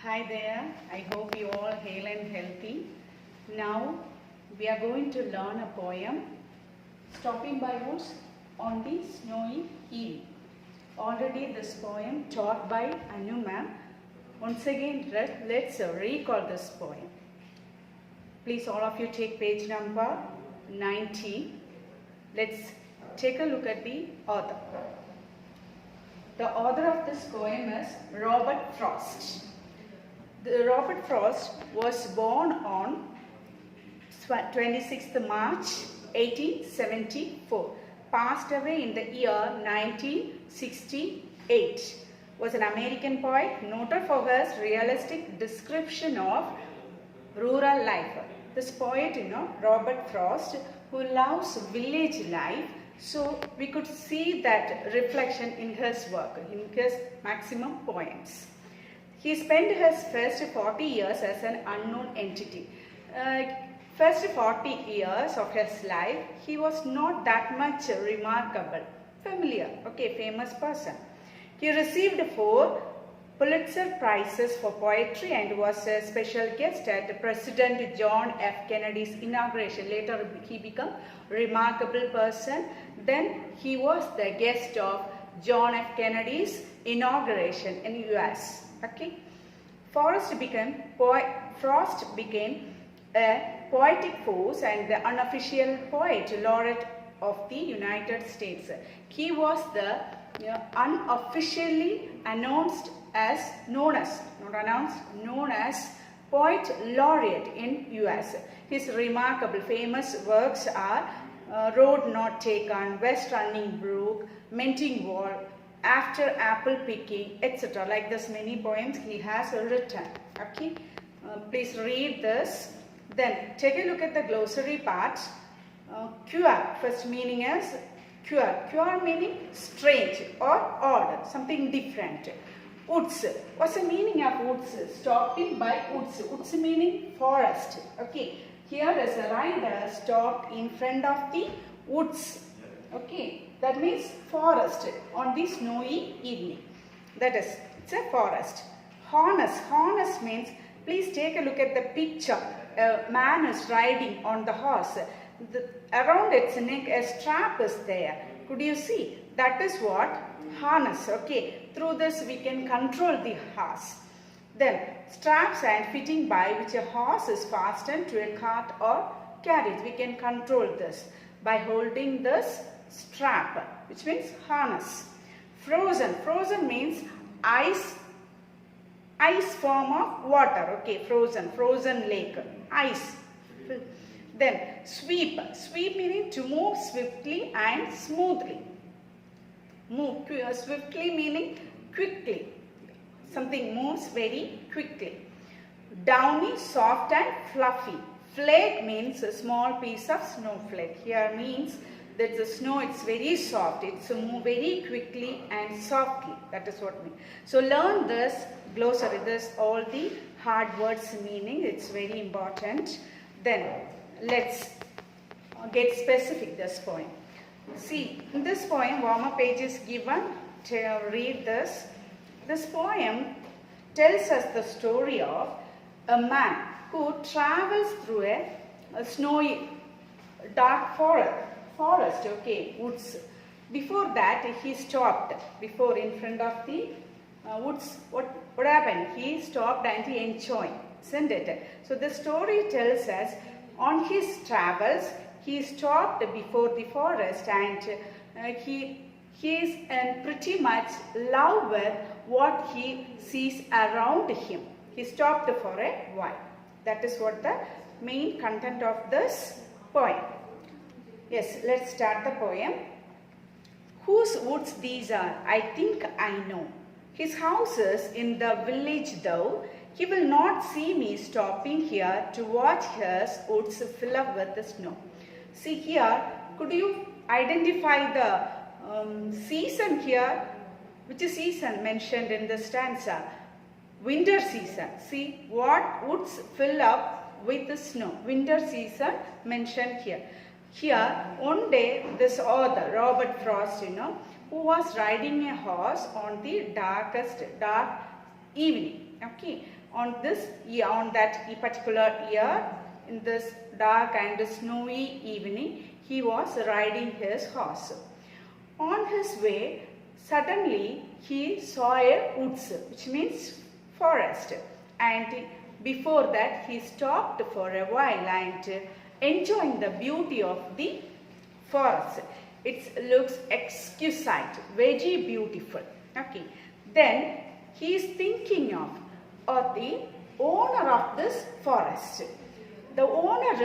Hi there, I hope you all hail and healthy. Now we are going to learn a poem, Stopping by Woods on the Snowy Hill. Already this poem taught by Anu ma'am. Once again let's recall this poem. Please all of you take page number 19. Let's take a look at the author. The author of this poem is Robert Frost. Robert Frost was born on 26th March 1874. Passed away in the year 1968. Was an American poet noted for his realistic description of rural life. This poet, Robert Frost, who loves village life, so we could see that reflection in his work, in his maximum poems. He spent his first 40 years as an unknown entity. First 40 years of his life, he was not that much remarkable, famous person. He received 4 Pulitzer Prizes for poetry and was a special guest at President John F. Kennedy's inauguration. Later he became a remarkable person. Then he was the guest of John F. Kennedy's inauguration in US. Frost became a poetic force and the unofficial poet laureate of the United States. He was the unofficially known as poet laureate in US. His remarkable famous works are Road Not Taken, West Running Brook, Melting Wall, After Apple Picking, etc. Like this many poems he has written. Please read this. Then take a look at the glossary part. Queer, first meaning is queer. Queer meaning strange or odd, something different. Woods, what's the meaning of woods? Stopping by woods. Woods meaning forest. Here is a rider stopped in front of the woods. That means forest on the snowy evening. That is, it's a forest. Harness. Harness means, please take a look at the picture. A man is riding on the horse. Around its neck a strap is there. Could you see? That is what? Harness. Through this we can control the horse. Then straps and fitting by which a horse is fastened to a cart or carriage. We can control this by holding this strap, which means harness. Frozen. Frozen means ice form of water. Frozen lake. Ice. Then sweep. Sweep meaning to move swiftly and smoothly. Move swiftly meaning quickly. Something moves very quickly. Downy, soft and fluffy. Flake means a small piece of snowflake. Here means that the snow, it's very soft. It's move very quickly and softly. That is what means. So learn this glossary. This all the hard words meaning. It's very important. Then let's get specific this poem. See, in this poem, warm-up page is given. Read this. This poem tells us the story of a man who travels through a snowy, dark forest, woods. Before that, he stopped. Before, in front of the woods, what happened? He stopped and he enjoyed, isn't it? So the story tells us, on his travels, he stopped before the forest and he is pretty much love with what he sees around him. He stopped for a while. That is what the main content of this poem. Yes, let's start the poem. Whose woods these are? I think I know. His house is in the village though. He will not see me stopping here to watch his woods fill up with the snow. See here, could you identify the season here? Which season mentioned in the stanza? Winter season. See what woods fill up with the snow. Winter season mentioned here. Here, one day, this author, Robert Frost, who was riding a horse on the dark evening. Okay, on this year, on that particular year, in this dark and snowy evening, he was riding his horse. On his way, suddenly he saw a woods, which means forest, and before that he stopped for a while and enjoying the beauty of the forest. It looks exquisite, very beautiful. Okay, then he is thinking of the owner of this forest. The owner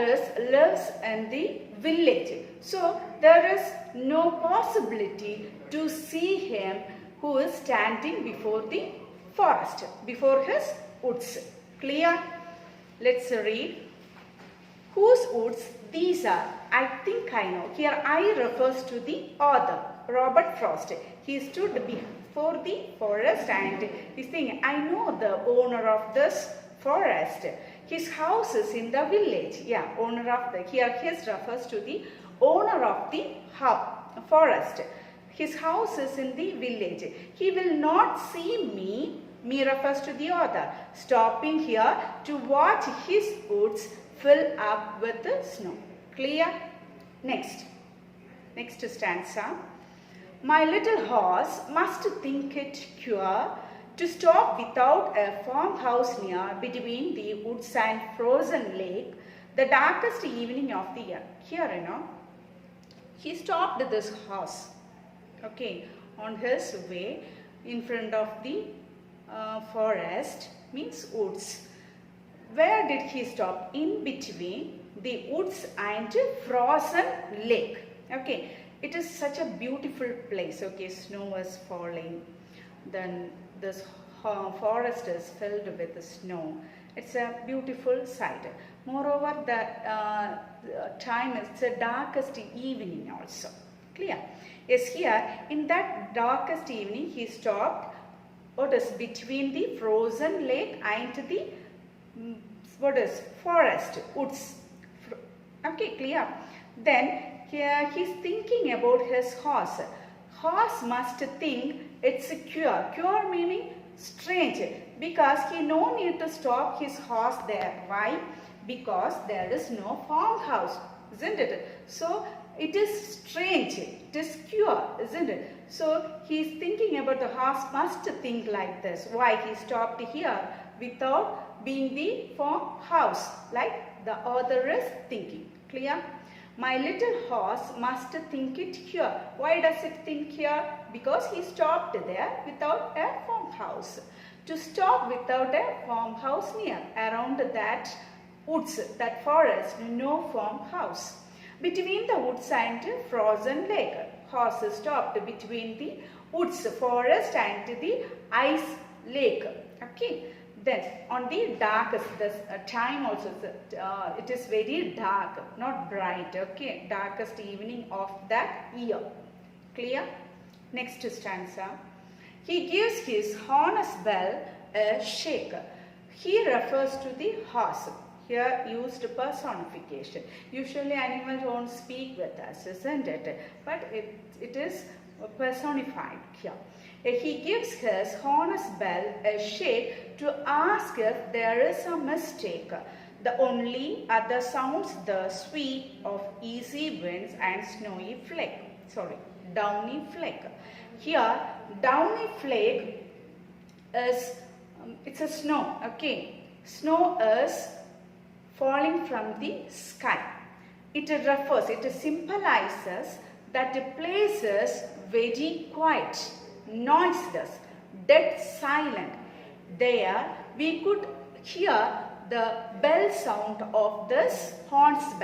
lives in the village, so there is no possibility to see him who is standing before the forest, before his woods. Clear? Let's read. Whose woods these are? I think I know. Here I refers to the author, Robert Frost. He stood before the forest and he's thinking, I know the owner of this forest. His house is in the village. Yeah, owner of the, here his refers to the owner of the forest. His house is in the village. He will not see me refers to the author, stopping here to watch his woods fill up with the snow. Clear? Next stanza. My little horse must think it cure to stop without a farmhouse near, between the woods and frozen lake, the darkest evening of the year. Here, he stopped this horse, okay, on his way in front of the forest, means woods. Where did he stop? In between the woods and frozen lake. Okay, it is such a beautiful place. Okay, snow is falling, then this forest is filled with snow. It's a beautiful sight. Moreover, the time is the darkest evening also. Clear? Yes, here in that darkest evening he stopped. What is between the frozen lake and the forest, woods. Okay, clear? Then here he is thinking about his horse. Horse must think it's cure. Cure meaning strange, because he no need to stop his horse there. Why? Because there is no farmhouse, isn't it? So it is strange, it is cure, isn't it? So he is thinking about the horse must think like this. Why he stopped here without being the farmhouse, like the author is thinking. Clear? My little horse must think it here. Why does it think here? Because he stopped there without a farmhouse. To stop without a farmhouse near, around that woods, that forest, no farmhouse. Between the woods and frozen lake, horse stopped between the woods, forest and the ice lake. Okay. Then on the darkest, this time also, it is very dark, not bright. Okay, darkest evening of that year. Clear? Next stanza. He gives his harness bell a shake. He refers to the horse. Here used personification. Usually animals don't speak with us, isn't it? But it is personified here. He gives his harness bell a shake to ask if there is a mistake. The only other sounds the sweep of easy winds and downy flake. Here, downy flake is, it's a snow, okay. Snow is falling from the sky. It refers, it symbolizes that the place is very quiet, noiseless, dead silent. There we could hear the bell sound of this horn's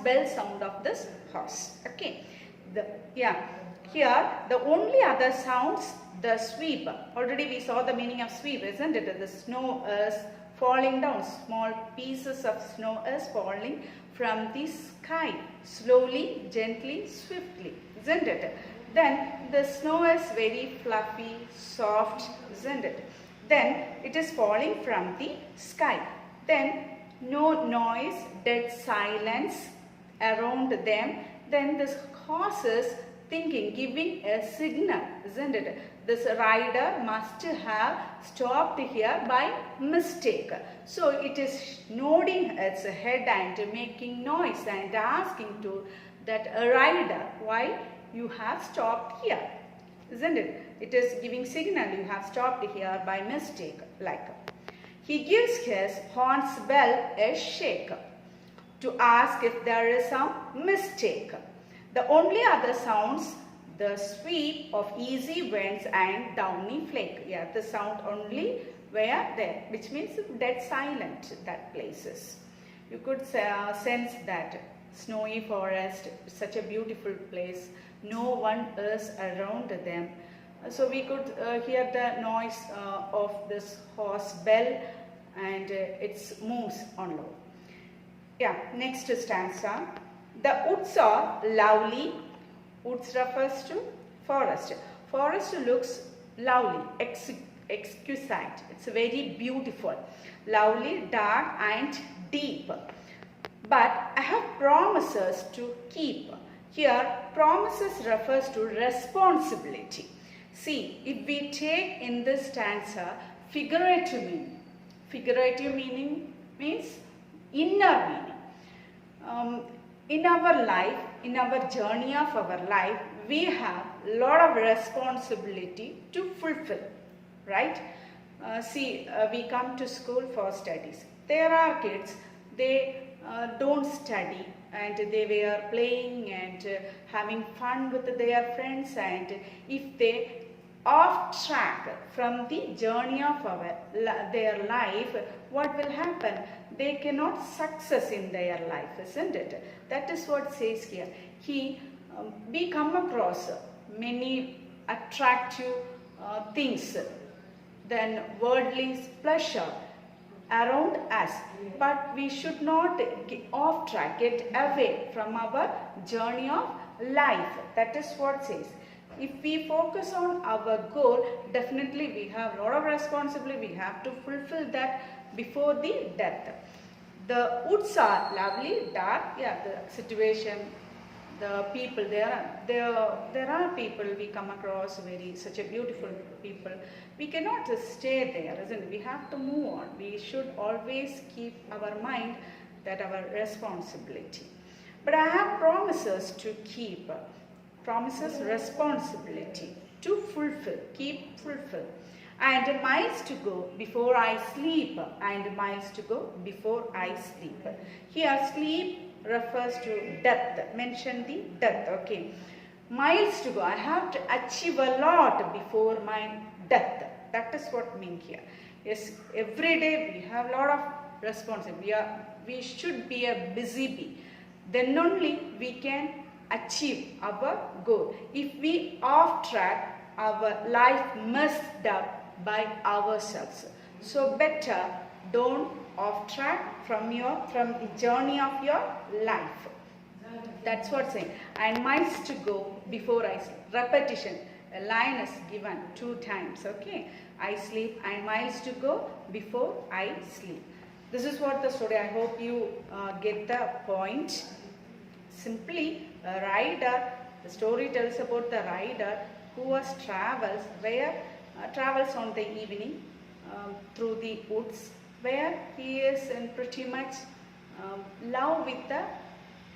bell sound of this horse. Okay. Here the only other sounds, the sweep. Already we saw the meaning of sweep, isn't it? The snow is falling down. Small pieces of snow is falling from the sky, slowly, gently, swiftly, isn't it? Then the snow is very fluffy, soft, isn't it? Then it is falling from the sky. Then no noise, dead silence around them. Then this horse is thinking, giving a signal, isn't it? This rider must have stopped here by mistake. So it is nodding its head and making noise and asking to that rider, why you have stopped here, isn't it? It is giving signal, you have stopped here by mistake, like. He gives his horn's bell a shake to ask if there is some mistake. The only other sounds the sweep of easy winds and downy flake. Yeah, the sound only were there, which means dead silent that places. You could sense that snowy forest, such a beautiful place, no one is around them. So we could hear the noise of this horse bell, and it moves on low. Yeah, next stanza. The woods are lovely. Woods refers to forest. Forest looks lovely, exquisite. It's very beautiful, lovely, dark and deep. But I have promises to keep. Here, promises refers to responsibility. See, if we take in this stanza figurative meaning. Figurative meaning means inner meaning. In our life, in our journey of our life, we have a lot of responsibility to fulfill, right? We come to school for studies. There are kids, they don't study and they were playing and having fun with their friends, and if they off track from the journey of their life, what will happen? They cannot success in their life, isn't it? That is what says here. We come across many attractive things, then worldly pleasure around us, but we should not get off track, get away from our journey of life. That is what says. If we focus on our goal, definitely we have a lot of responsibility. We have to fulfill that before the death. The woods are lovely, dark. Yeah, the situation, the people, there are people we come across, such a beautiful people. We cannot just stay there, isn't it? We have to move on. We should always keep our mind that our responsibility. But I have promises to keep. Promises, responsibility to fulfill, keep, fulfill. And miles to go before I sleep, and miles to go before I sleep. Here sleep refers to death, mention the death, okay. Miles to go, I have to achieve a lot before my death. That is what I mean here. Yes, every day we have a lot of responsibility. We should be a busy bee. Then only we can achieve our goal. If we off track, our life messed up by ourselves. So better don't off track from the journey of your life. That's what saying. And miles to go before I sleep. Repetition. A line is given 2 times. Okay. I sleep and miles to go before I sleep. This is what the story. I hope you get the point. Simply a rider, the story tells about the rider who travels on the evening through the woods, where he is in pretty much love with the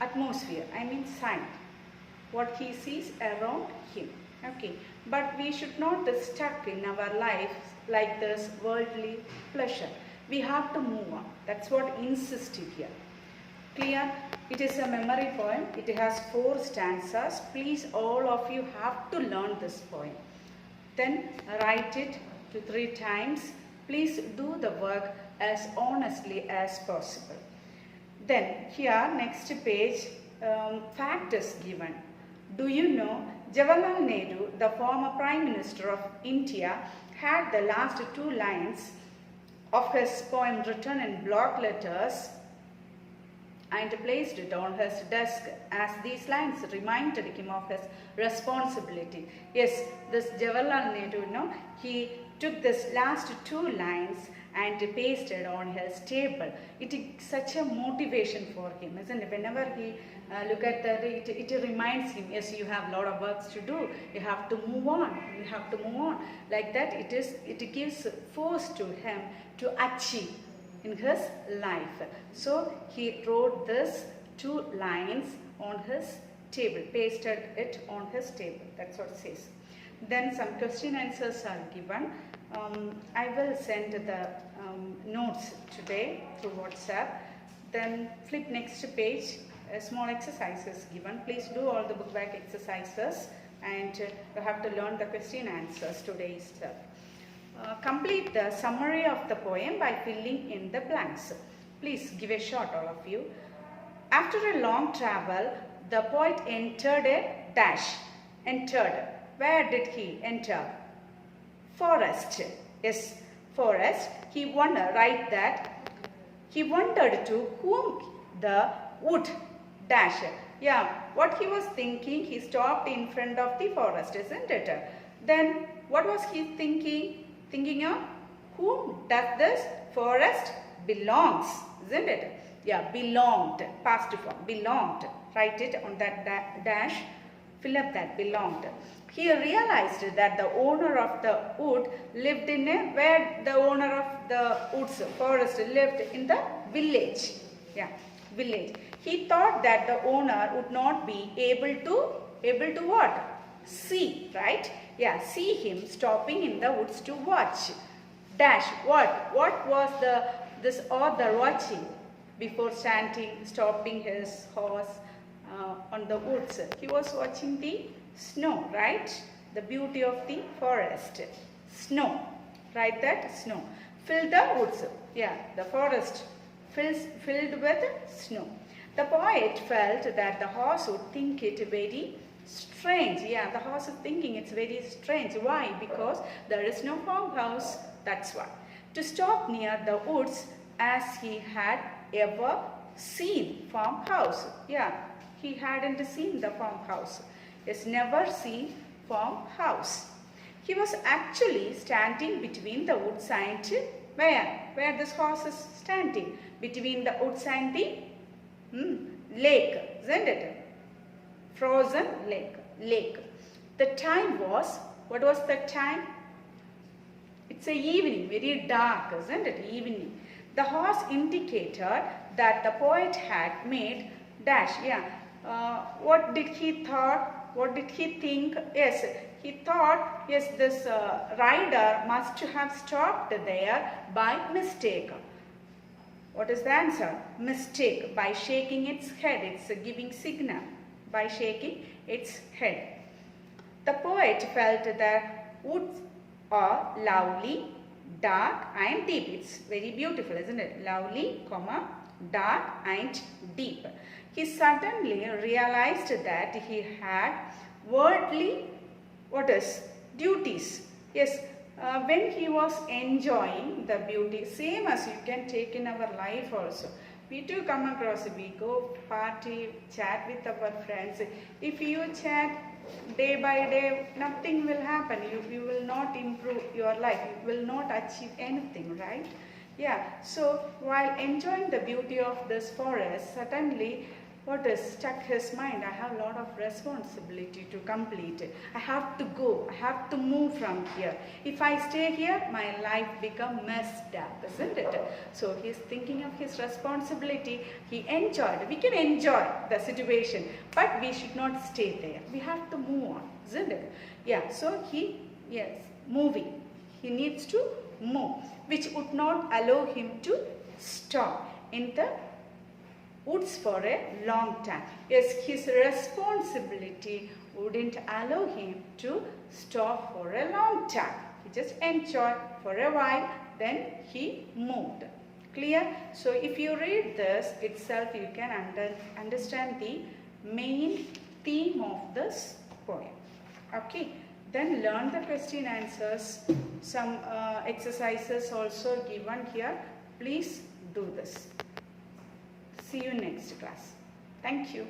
atmosphere, I mean sight, what he sees around him. Okay, but we should not be stuck in our life like this worldly pleasure. We have to move on. That's what insisted here. Clear? It is a memory poem. It has 4 stanzas. Please, all of you have to learn this poem. Then write it 2-3 times. Please do the work as honestly as possible. Then here, next page, fact is given. Do you know Jawaharlal Nehru, the former Prime Minister of India, had the last 2 lines of his poem written in block letters and placed it on his desk, as these lines reminded him of his responsibility. Yes, this Jawaharlal Nehru, he took this last two lines and pasted on his table. It is such a motivation for him, isn't it? Whenever he look at that, it reminds him, yes, you have a lot of works to do. You have to move on. You have to move on. Like that, it gives force to him to achieve in his life. So he wrote this two lines on his table, pasted it on his table. That's what it says. Then some question answers are given. I will send the notes today through WhatsApp. Then flip next page. A small exercise is given. Please do all the book back exercises, and you have to learn the question answers today itself. Complete the summary of the poem by filling in the blanks. Please give a shot, all of you. After a long travel, the poet entered a dash. Entered. Where did he enter? Forest. Yes, forest. He wondered, write that. He wondered to whom the wood dash. Yeah, what he was thinking, he stopped in front of the forest, isn't it? Then what was he thinking? Thinking of whom does this forest belongs, isn't it? Yeah, belonged, past form, belonged. Write it on that dash, fill up that, belonged. He realized that the owner of the wood lived in where the owner of the woods, forest, lived in the village. Yeah, village. He thought that the owner would not be able to what? See, right? Yeah, see him stopping in the woods to watch. Dash, what? What was this author watching before stopping his horse on the woods? He was watching the snow, right? The beauty of the forest. Snow. Write that, snow. Fill the woods. Yeah, the forest filled with snow. The poet felt that the horse would think it very strange. Yeah, the horse is thinking it's very strange. Why? Because there is no farmhouse. That's why. To stop near the woods as he had ever seen farmhouse. Yeah, he hadn't seen the farmhouse. He's never seen farmhouse. He was actually standing between the woods and where this horse is standing? Between the woods and the lake, isn't it? Frozen lake. The time was, what was the time? It's a evening, very dark, isn't it? Evening. The horse indicated that the poet had made dash. Yeah. What did he thought? What did he think? Yes, he thought, yes, this rider must have stopped there by mistake. What is the answer? Mistake. By shaking its head. It's giving signal. By shaking its head. The poet felt that woods are lovely, dark and deep. It's very beautiful, isn't it? Lovely, dark and deep. He suddenly realized that he had worldly, duties. Yes, when he was enjoying the beauty, same as you can take in our life also. We do come across, we go party, chat with our friends. If you chat day by day, nothing will happen. You will not improve your life. You will not achieve anything, right? Yeah, so while enjoying the beauty of this forest, suddenly what is stuck his mind? I have a lot of responsibility to complete it. I have to go. I have to move from here. If I stay here, my life become messed up, isn't it? So he's thinking of his responsibility. He enjoyed. We can enjoy the situation, but we should not stay there. We have to move on, isn't it? Yeah, so moving. He needs to move, which would not allow him to stop in the woods for a long time. Yes, his responsibility wouldn't allow him to stop for a long time. He just enjoyed for a while, then he moved. Clear? So if you read this itself, you can understand the main theme of this poem. Okay, then learn the question answers. Some exercises also given here. Please do this. See you next class. Thank you.